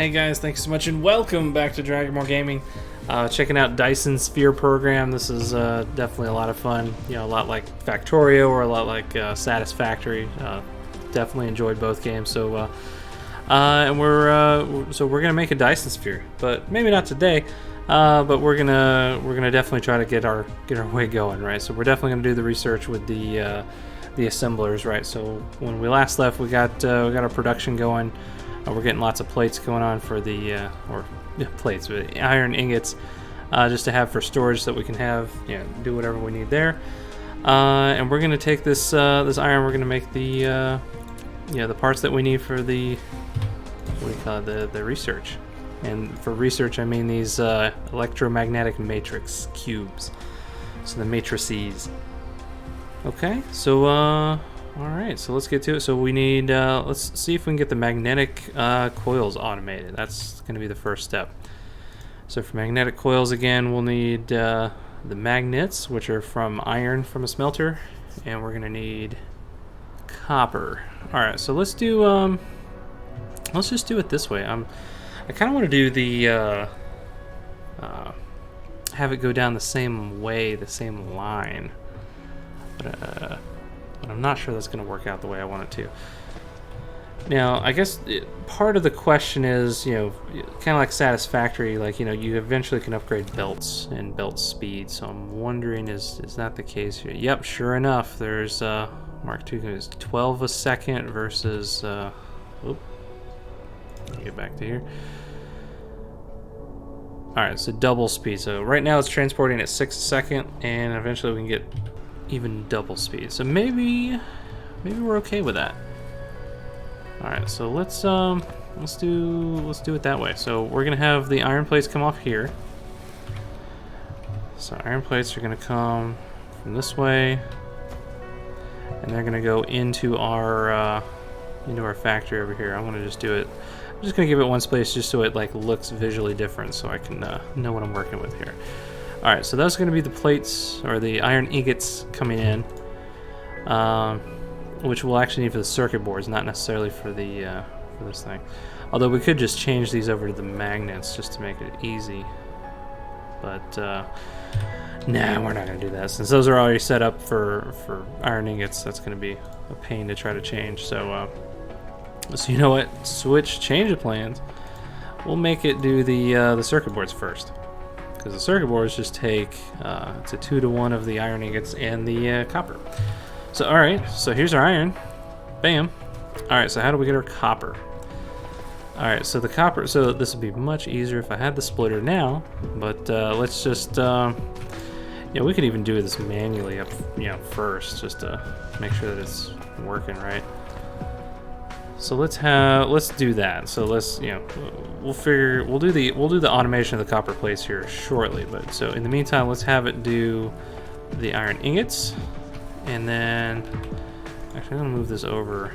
Hey guys, thanks so much and welcome back to Dragonmore Gaming. Checking out Dyson Sphere program. This is definitely a lot of fun. You know, a lot like Factorio or a lot like Satisfactory. Definitely enjoyed both games. So, and we're gonna make a Dyson Sphere, but maybe not today. But we're gonna definitely try to get our way going, right? So we're definitely gonna do the research with the assemblers, right? So when we last left, we got our production going. We're getting lots of plates going on for the plates with iron ingots, just to have for storage so that we can have do whatever we need there. And we're gonna take this this iron. We're gonna make the the parts that we need for the the research. And for research, I mean these electromagnetic matrix cubes, so the matrices. Okay, so alright, so let's get to it. So we need, let's see if we can get the magnetic coils automated. That's going to be the first step. So for magnetic coils, again, we'll need the magnets, which are from iron from a smelter, and we're going to need copper. Alright, so let's do, let's just do it this way. I kind of want to do the, have it go down the same way, the same line. But I'm not sure that's going to work out the way I want it to. Now, I guess part of the question is, kind of like Satisfactory, like, you eventually can upgrade belts and belt speed. So I'm wondering, is that the case here? Yep, sure enough, there's Mark II is 12 a second versus, get back to here. Alright, so double speed. So right now it's transporting at 6 a second, and eventually we can get even double speed. So maybe we're okay with that. All right, so let's do it that way. So we're gonna have the iron plates come off here. So iron plates are gonna come from this way, and they're gonna go into our factory over here. I'm gonna just do it. I'm just gonna give it one space just so it like looks visually different, so I can know what I'm working with here. Alright, so that's going to be the plates, or the iron ingots coming in, which we'll actually need for the circuit boards, not necessarily for the for this thing. Although we could just change these over to the magnets just to make it easy. But, nah, we're not going to do that. Since those are already set up for iron ingots, that's going to be a pain to try to change. So you know what? Change the plans. We'll make it do the circuit boards first. Because the circuit boards just take, it's a 2-to-1 of the iron ingots and the copper. So, alright, so here's our iron. Bam. Alright, so how do we get our copper? Alright, so the copper, so this would be much easier if I had the splitter now, but let's just, we could even do this manually up, first, just to make sure that it's working right. So let's do that. So let's, we'll do the automation of the copper plates here shortly. But so in the meantime, let's have it do the iron ingots, and then actually I'm gonna move this over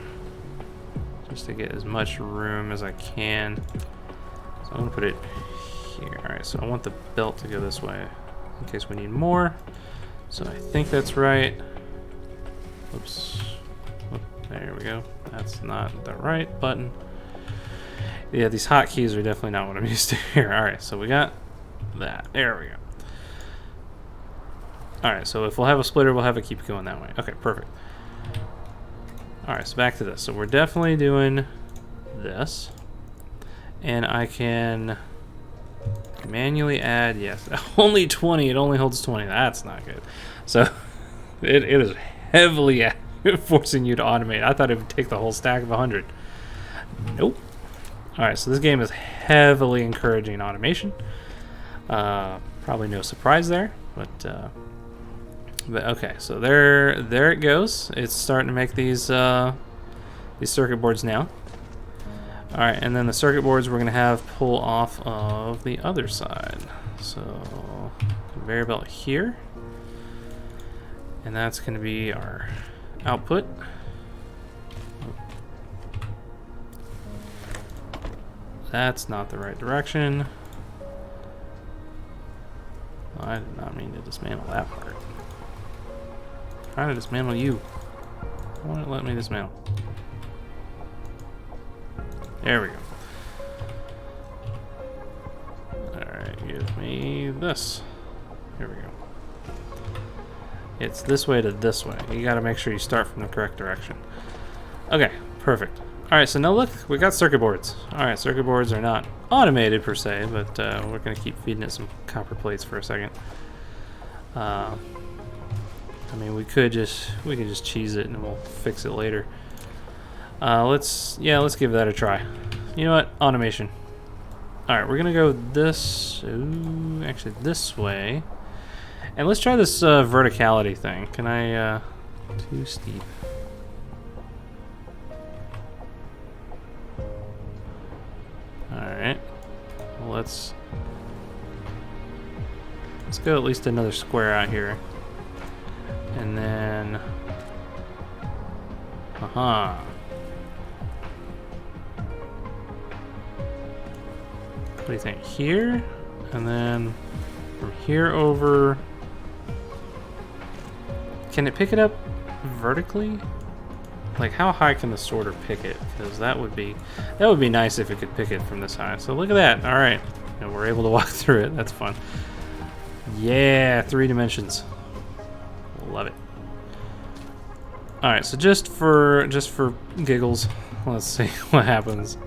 just to get as much room as I can. So I'm gonna put it here. All right. So I want the belt to go this way in case we need more. So I think that's right. Oops. There we go. That's not the right button. Yeah, these hotkeys are definitely not what I'm used to here. Alright, so we got that. There we go. Alright, so if we'll have a splitter, we'll have it keep going that way. Okay, perfect. Alright, so back to this. So we're definitely doing this. And I can manually add, yes, only 20. It only holds 20. That's not good. So it is heavily forcing you to automate. I thought it would take the whole stack of 100. Nope. Alright, so this game is heavily encouraging automation. Probably no surprise there, but okay, so there it goes. It's starting to make these circuit boards now. Alright, and then the circuit boards we're going to have pull off of the other side. So, conveyor belt here. And that's going to be our output. That's not the right direction. I did not mean to dismantle that part. I'm trying to dismantle you. Why won't it let me dismantle? There we go. Give me this. Here we go. It's this way to this way. You gotta make sure you start from the correct direction. Okay, perfect. Alright, so now look, we got circuit boards. Alright, circuit boards are not automated per se, but we're gonna keep feeding it some copper plates for a second. I mean, we could just cheese it and we'll fix it later. Let's give that a try. You know what? Automation. Alright, we're gonna go this, actually this way. And let's try this verticality thing. Can I, too steep. Alright. Well, let's go at least another square out here. And then... Aha. What do you think? Here? And then from here over... Can it pick it up vertically? Like, how high can the sorter pick it? Because that would be nice if it could pick it from this high. So look at that. All right, and we're able to walk through it. That's fun. Yeah, 3 dimensions. Love it. All right, so just for giggles, let's see what happens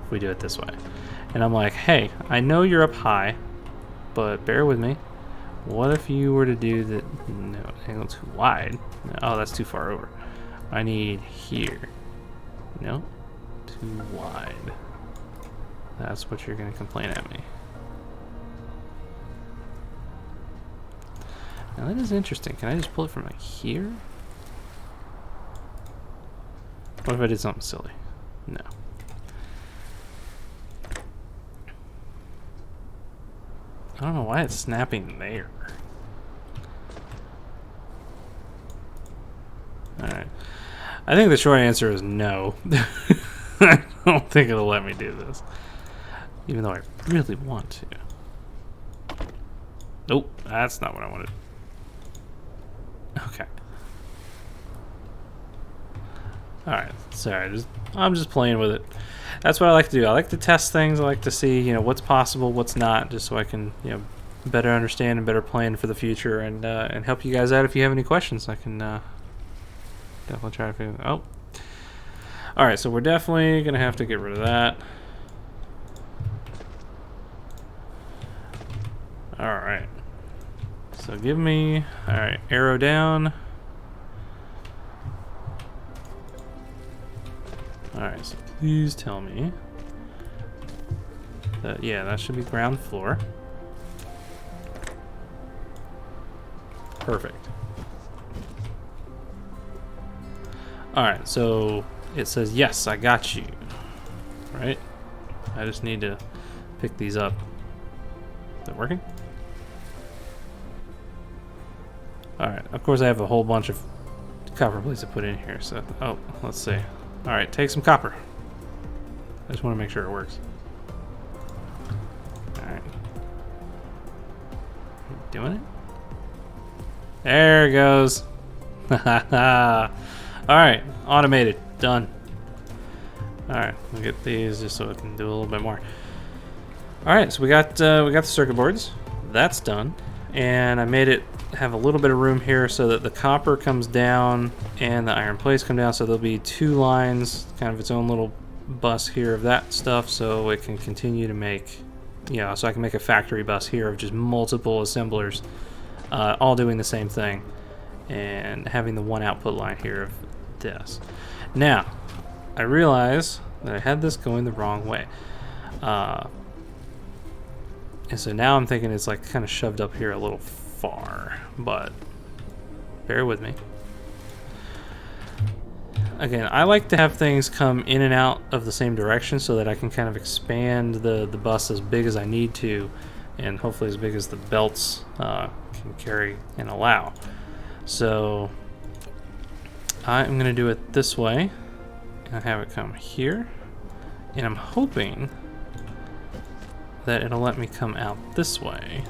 if we do it this way. And I'm like, hey, I know you're up high, but bear with me. What if you were to do the... No, angle too wide. Oh, that's too far over. I need here. No, too wide. That's what you're going to complain at me. Now that is interesting. Can I just pull it from like here? What if I did something silly? No. I don't know why it's snapping there. Alright. I think the short answer is no. I don't think it'll let me do this. Even though I really want to. Nope, that's not what I wanted. Okay. Alright, sorry, I'm just playing with it. That's what I like to do. I like to test things. I like to see, you know, what's possible, what's not, just so I can, you know, better understand and better plan for the future and help you guys out if you have any questions. I can definitely try to figure it out. Oh. Alright, so we're definitely going to have to get rid of that. Alright. So give me, alright, arrow down. Alright, so please tell me that, yeah, that should be ground floor. Perfect. Alright, so it says, yes, I got you. Right? I just need to pick these up. Is that working? Alright, of course I have a whole bunch of copper plates to put in here, so, oh, let's see. Alright, take some copper. I just want to make sure it works. Alright. Doing it? There it goes. Alright, automated. Done. Alright, we'll get these just so it can do a little bit more. Alright, so we got the circuit boards. That's done. And I made it have a little bit of room here so that the copper comes down and the iron plates come down, so there'll be 2 lines, kind of its own little bus here of that stuff, so it can continue to make, you know, so I can make a factory bus here of just multiple assemblers all doing the same thing and having the one output line here of this. Now, I realize that I had this going the wrong way. And so now I'm thinking it's like kind of shoved up here a little far, but bear with me. Again, I like to have things come in and out of the same direction so that I can kind of expand the bus as big as I need to, and hopefully as big as the belts can carry and allow. So I'm going to do it this way and have it come here, and I'm hoping that it'll let me come out this way,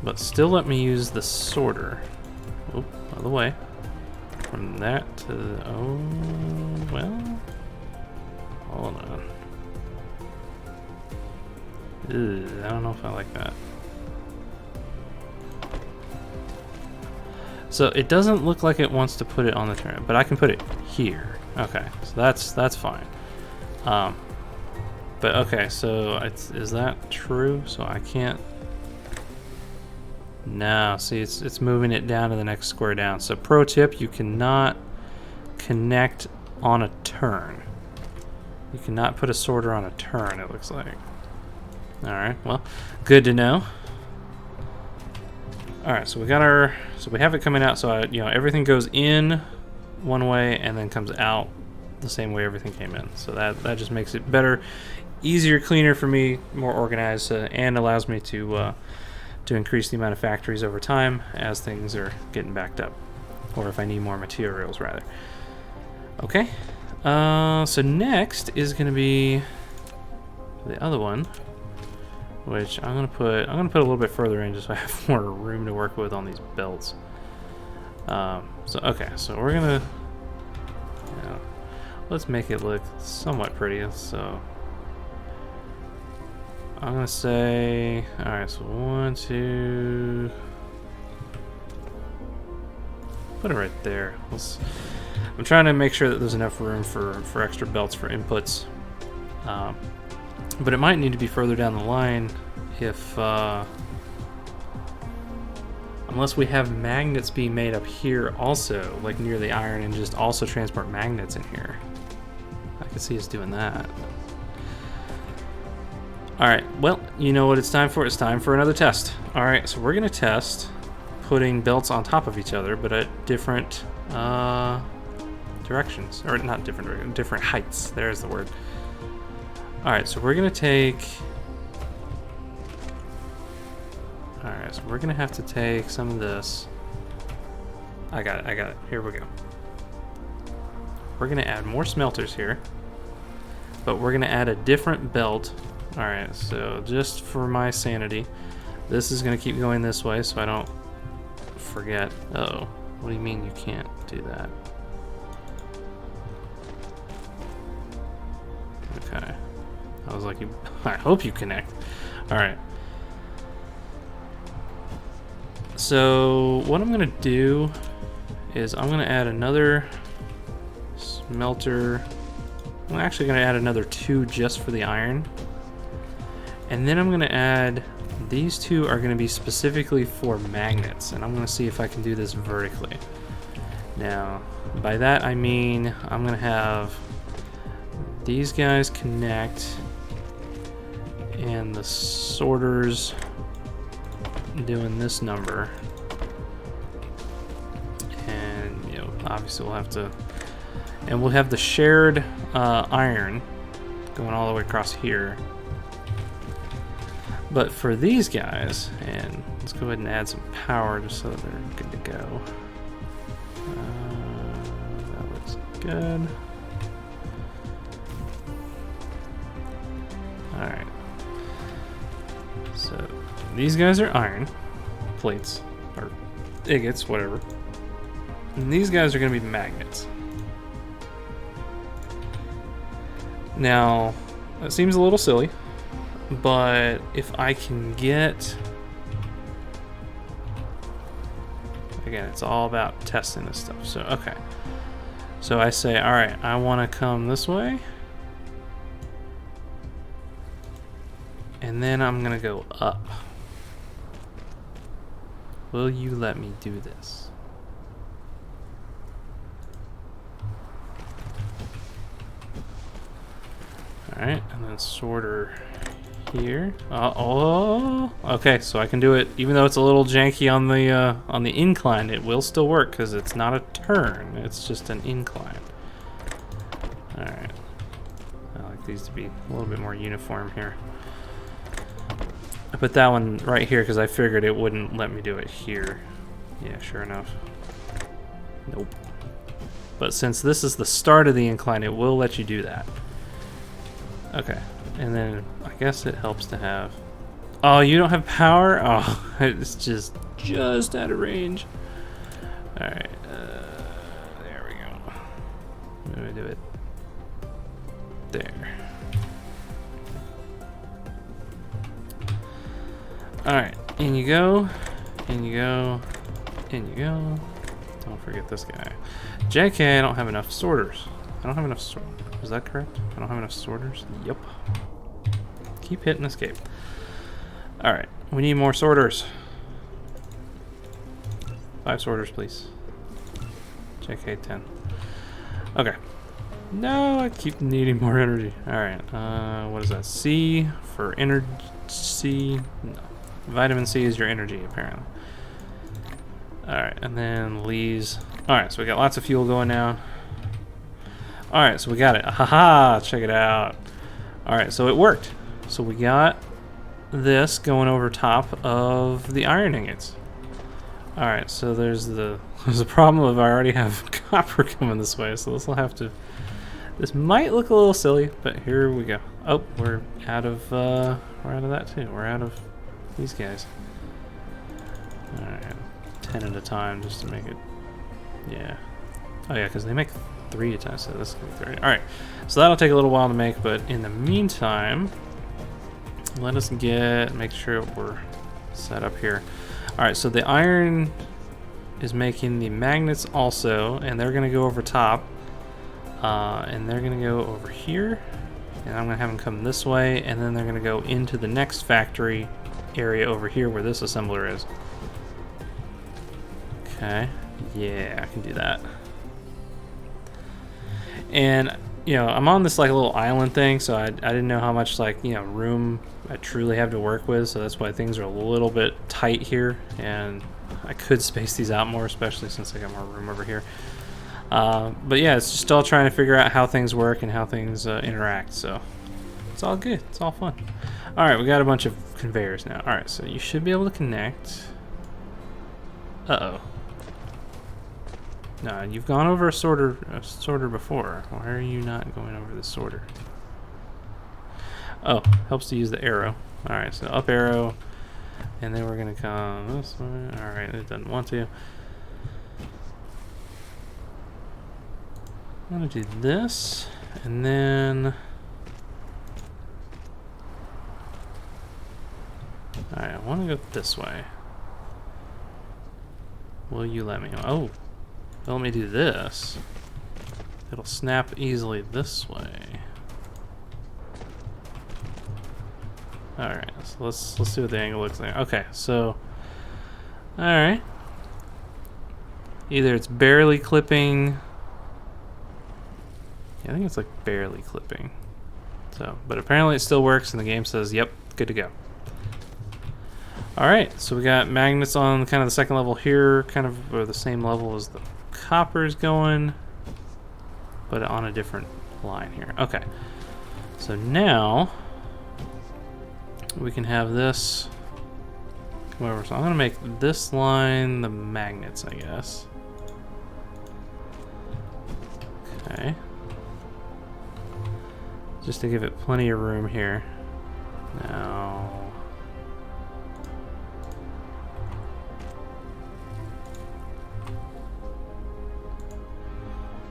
but still let me use the sorter. Oh, by the way, from that to the, oh, well, hold on. Ugh, I don't know if I like that. So it doesn't look like it wants to put it on the turn, but I can put it here. Okay, so that's fine. But okay, so is that true? So I can't. No, see, it's moving it down to the next square down. So pro tip: you cannot connect on a turn. You cannot put a sorter on a turn. It looks like. All right, well, good to know. All right, so we got our, so we have it coming out. So everything goes in one way and then comes out the same way everything came in. So that just makes it better, easier, cleaner for me, more organized, and allows me to increase the amount of factories over time as things are getting backed up, or if I need more materials rather. Okay, so next is going to be the other one, which I'm gonna put a little bit further in just so I have more room to work with on these belts. So okay, so we're gonna let's make it look somewhat pretty. So I'm gonna say, all right, so 1, 2, put it right there. I'm trying to make sure that there's enough room for extra belts for inputs. But it might need to be further down the line if, unless we have magnets being made up here also, like near the iron, and just also transport magnets in here. I could see us doing that. Alright, well, you know what it's time for? It's time for another test. Alright, so we're going to test putting belts on top of each other, but at different directions. Or not different, different heights. There's the word. Alright, so we're going to take... Alright, so we're going to have to take some of this. I got it. Here we go. We're going to add more smelters here. But we're going to add a different belt. Alright, so just for my sanity, this is going to keep going this way so I don't forget. Uh-oh. What do you mean you can't do that? Okay. I was like, I hope you connect. Alright. So, what I'm going to do is I'm going to add another smelter. I'm actually going to add another 2 just for the iron. And then I'm going to add, these 2 are going to be specifically for magnets. And I'm going to see if I can do this vertically. Now, by that I mean I'm going to have these guys connect and the sorters doing this number, and obviously we'll have to, and we'll have the shared iron going all the way across here. But for these guys, and let's go ahead and add some power just so that they're good to go. That looks good. Alright. So these guys are iron plates, or ingots, whatever. And these guys are going to be magnets. Now, that seems a little silly, but if I can get... Again, it's all about testing this stuff. So, okay. So I say, alright, I want to come this way. And then I'm going to go up. Will you let me do this? Alright, and then sorter here. Oh, okay, so I can do it, even though it's a little janky on the incline, it will still work because it's not a turn, it's just an incline. Alright. I like these to be a little bit more uniform here. I put that one right here because I figured it wouldn't let me do it here. Yeah, sure enough. Nope. But since this is the start of the incline, it will let you do that. Okay. And then I guess it helps to have... Oh, you don't have power? Oh, it's just out of range. Alright. There we go. I'm going to do it there. Alright, in you go. In you go. In you go. Don't forget this guy. JK, I don't have enough sorters. I don't have enough sorters. Is that correct? I don't have enough sorters? Yep. Keep hitting escape. Alright, we need more sorters. 5 sorters, please. JK 10. Okay. No, I keep needing more energy. Alright, what is that? C for energy. No. Vitamin C is your energy, apparently. Alright, and then Lee's. Alright, so we got lots of fuel going now. Alright, so we got it. Haha, check it out. Alright, so it worked. So we got this going over top of the iron ingots. Alright, so there's the problem of I already have copper coming this way, so this will have to... This might look a little silly, but here we go. Oh, we're out of that too. We're out of these guys. Alright, 10 at a time just to make it... Yeah. Oh yeah, because they make 3 at a time, so this can be 30. Alright, so that'll take a little while to make, but in the meantime, let us make sure we're set up here. Alright, so the iron is making the magnets also, and they're going to go over top. And they're going to go over here. And I'm going to have them come this way, and then they're going to go into the next factory area over here where this assembler is. Okay. Yeah, I can do that. And, you know, I'm on this like little island thing, so I didn't know how much like, you know, room I truly have to work with, so that's why things are a little bit tight here, and I could space these out more, especially since I got more room over here. But yeah, it's just all trying to figure out how things work and how things interact, so it's all good, it's all fun. Alright, we got a bunch of conveyors now. Alright, so you should be able to connect. Uh-oh. No, you've gone over a sorter before. Why are you not going over the sorter? Oh, helps to use the arrow. Alright, so up arrow, and then we're gonna come this way. Alright, it doesn't want to. I'm gonna do this, and then... Alright, I wanna go this way. Will you let me? Oh, let me do this. It'll snap easily this way. Alright, so let's see what the angle looks like. Okay, so... Alright. Either it's barely clipping... Yeah, I think it's like barely clipping. So, but apparently it still works and the game says, yep, good to go. Alright, so we got magnets on kind of the second level here, kind of or the same level as the copper's going, but on a different line here. Okay, so now we can have this come over. So I'm going to make this line the magnets, I guess. Okay. Just to give it plenty of room here. Now...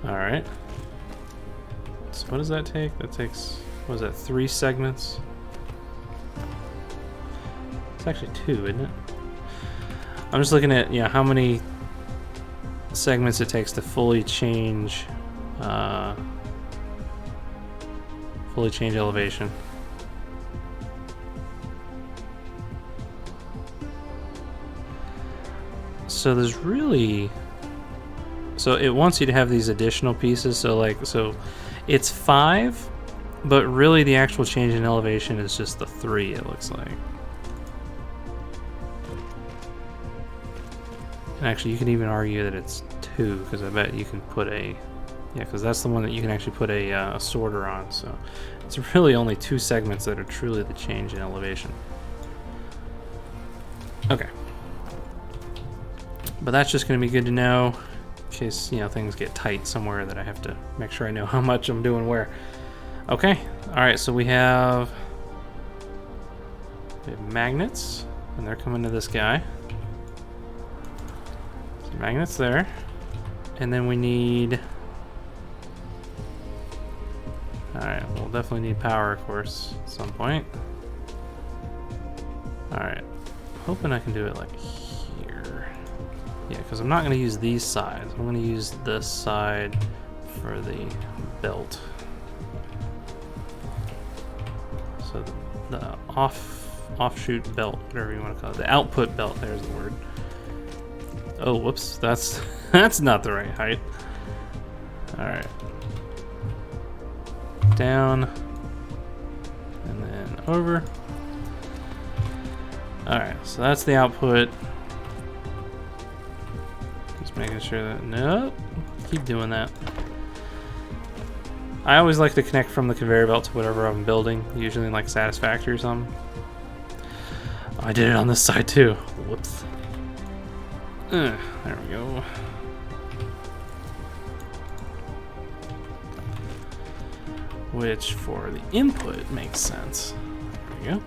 Alright. So what does that take? That takes, what is that, 3 segments? It's actually 2, isn't it? I'm just looking at, you know, how many segments it takes to fully change elevation. So there's really... So it wants you to have these additional pieces, so it's 5, but really the actual change in elevation is just the 3, it looks like. And actually you can even argue that it's 2, because I bet you can put a... Yeah, because that's the one that you can actually put a sorter on, so it's really only 2 segments that are truly the change in elevation. Okay. But that's just going to be good to know. In case, you know, things get tight somewhere that I have to make sure I know how much I'm doing where. Okay, alright, so we have magnets, and they're coming to this guy. So magnets there. And then we need... Alright, we'll definitely need power, of course, at some point. Alright, hoping I can do it like here. Yeah, because I'm not going to use these sides. I'm going to use this side for the belt. So the offshoot belt, whatever you want to call it. The output belt, there's the word. Oh, whoops, that's not the right height. Alright. Down. And then over. Alright, so that's the output. Just making sure that, nope, keep doing that. I always like to connect from the conveyor belt to whatever I'm building, usually in like Satisfactory or something. Oh, I did it on this side too. Whoops. There we go. Which for the input makes sense. There we go.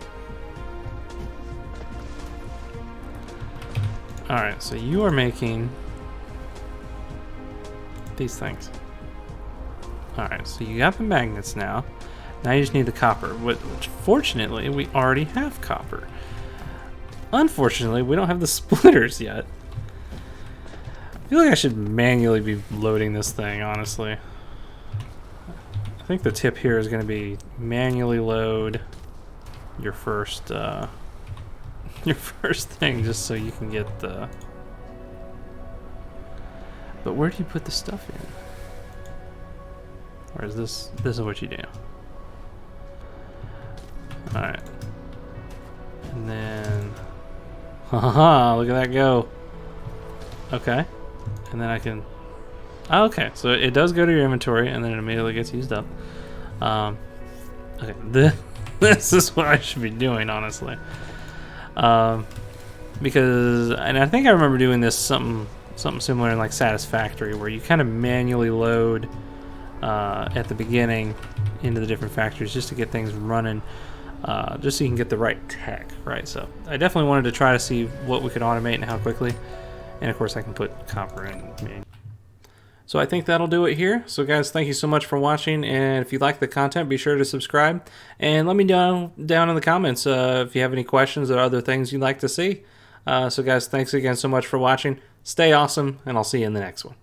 Alright, so you are making these things. Alright, so you got the magnets now. Now you just need the copper, which fortunately we already have copper. Unfortunately, we don't have the splitters yet. I feel like I should manually be loading this thing, honestly. I think the tip here is going to be manually load your first thing, just so you can get the... But where do you put the stuff in? Or is this is what you do? Alright. And then... Haha, look at that go. Okay. And then I can... Oh, okay, so it does go to your inventory, and then it immediately gets used up. Okay, this is what I should be doing, honestly. Because, and I think I remember doing this something similar in like Satisfactory, where you kind of manually load at the beginning into the different factories just to get things running, just so you can get the right tech, right? So I definitely wanted to try to see what we could automate and how quickly. And of course I can put copper in. So I think that'll do it here. So guys, thank you so much for watching, and if you like the content, be sure to subscribe, and let me know down in the comments if you have any questions or other things you'd like to see. So guys, thanks again so much for watching. Stay awesome, and I'll see you in the next one.